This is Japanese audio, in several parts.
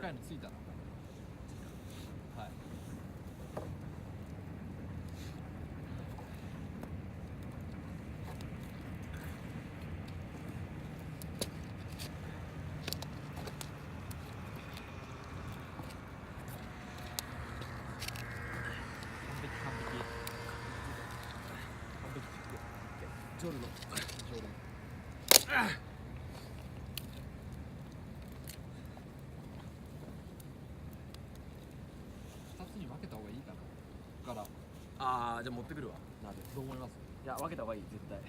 かいのついたな。はい。完璧。ジョルの2つに分けた方がいいかな。ここからああじゃあ持ってくるわ鍋。どう思います？いや分けた方がいい絶対。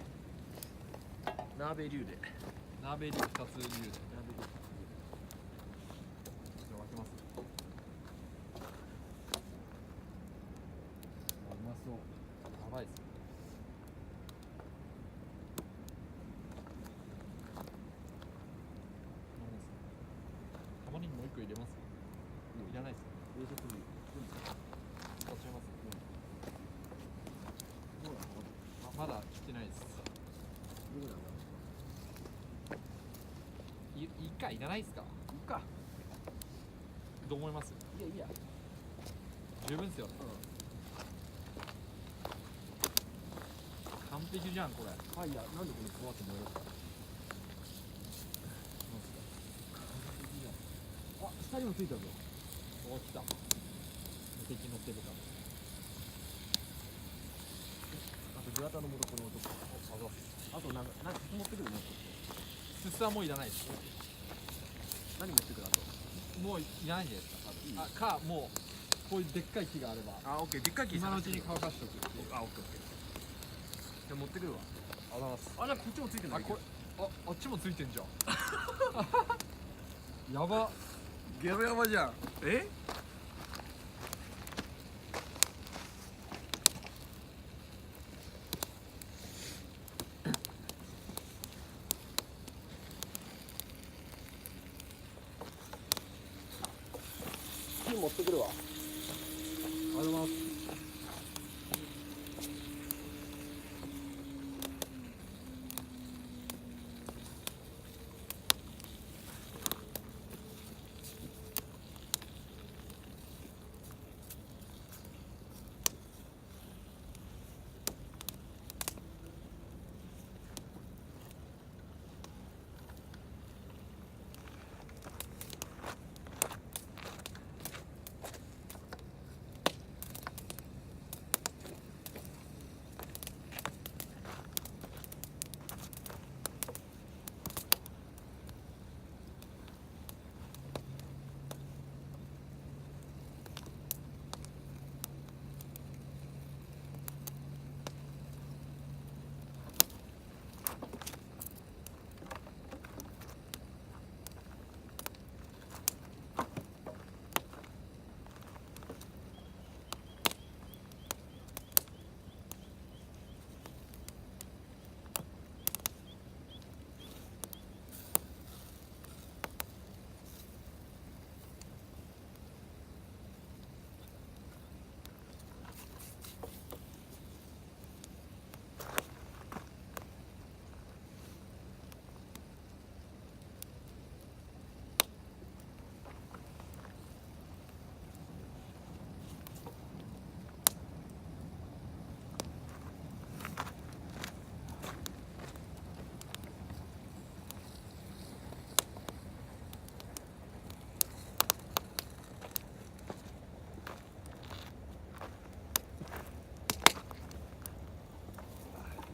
鍋流で鍋に2つ理由で。鍋流じゃあ分けます。あ、うまそう。やばいっす。玉ねぎもう1個入れます？もういらないっす。入れちゃってもいい。使っちゃいます。どうなの？まだ切ってないです。どうなんだ。いいか、いらないっすか？いいか。どう思います？いやいいや。十分っすよね。完璧じゃんこれ。はいやなんでこの怖って思い出した？あ下にもついたぞ。お、来た。無敵のってるか。あとグラタンの素この男。あとなんか筒持ってくるね。すすはもういらないです。何持ってくるあと。もういらないんじゃないですか。いいあ、か、もうこういうでっかい木があればあオッケーでっかい木今のうちに買乾かしとくっていう。あオッケーオッケー。じゃあ持ってくるわ。あざます。あなんかこっちもついてる。あ、これ、あっちもついてんじゃん。やば。ゲロヤバじゃん。え？火持ってくるわ。ありがとうございます。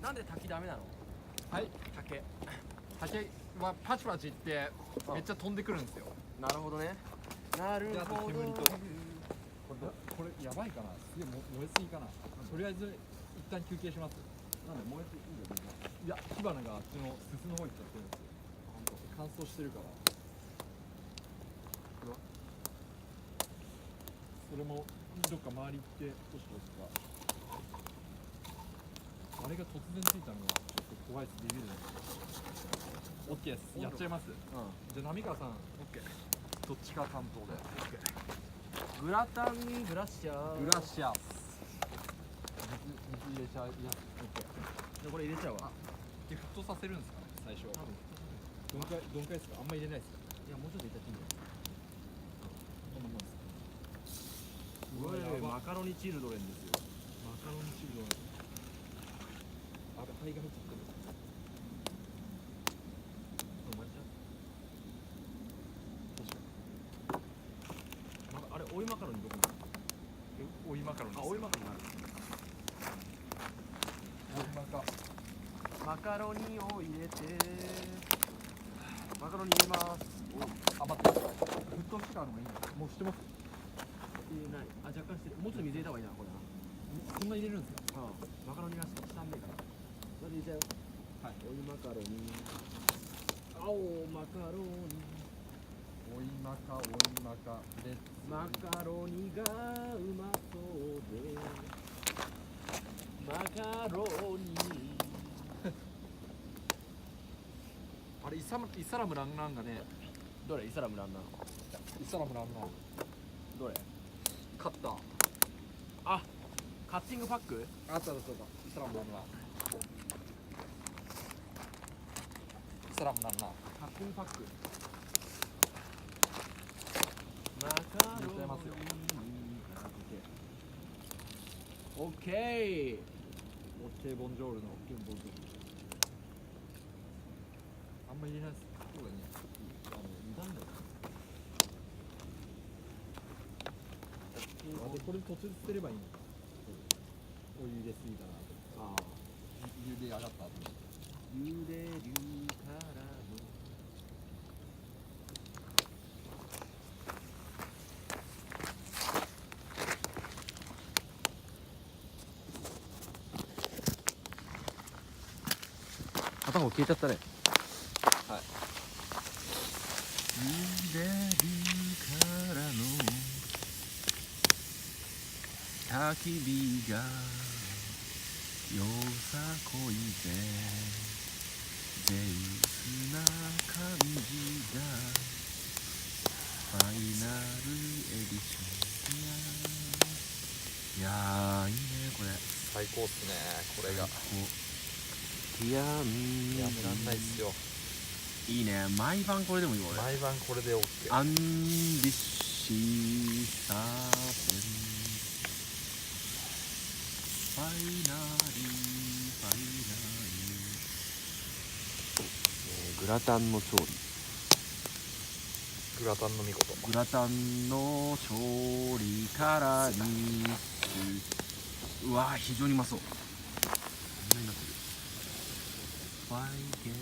なんで滝ダメなの？はい。竹。竹はパチパチいってめっちゃ飛んでくるんですよ。なるほどね。なるであとほど。煙とこれやばいかな。すげえ燃えすぎかな。とりあえず一旦休憩します。なんで燃えていいんだよ。いや、火花があっちのすすの方行っちゃってるんですよ。乾燥してるから。それもどっか周り行って少しどっか。あれが突然ついたのがちょっと怖いです。ビビるね。オッケーです。やっちゃいます。じゃあ浪川さん、オッケー。どっちか担当で。グラタンにグラッシャー。グラシアス。水入れちゃう。いや、オッケー。でこれ入れちゃうわ。で沸騰させるんですかね、最初。どんくらいですか？あんま入れないですか？いやもうちょっと入れちゃっていいんだよ。これうわやばマカロニチルドレンですよ。マカロニチルドレンあれ灰が入っちゃってる生まれちゃ確かにう。あれ追いマカロニどこなの？追いマカロニあ追いマカロニある。追いマカマカロニを入れてマカロニ入れます。あ待って沸騰してからのがいいのもうしてます入れない。あ若干してる。もうちょっと水入れた方がいいなこれな。そんな入れるんですかマカロニがしたんねえから。まず入れちゃうよ。はい追いマカロニ。青マカロニ。追いマカレッツマカロニがうまそうでマカロニあれイサラムランランがねどれイサラムランナーイサラムランランどれカッターあカッティングパックあったイサラムランランイサラムランランカッティングパックマカロニ入れちゃいますよオッケーオッケーボンジョールのボンジョールあんま入れないですそうだね二段だよあでこれ途中で捨てればいいのお湯入れすぎたなあ湯で上がった後に茹でるからの片方消えちゃったねはい茹でるからの焚き火がよさこいてゼウスな感じがファイナルエディションいやーいいねこれ最高っすねこれがいやーやめらんないっすよいいね毎晩これでもいいわ俺毎晩これで OK アンビッシーサーペンファイナリグラタンの調理グラタンの見事グラタンの調理からにうわー非常にうまそうこんなになってるファイゲン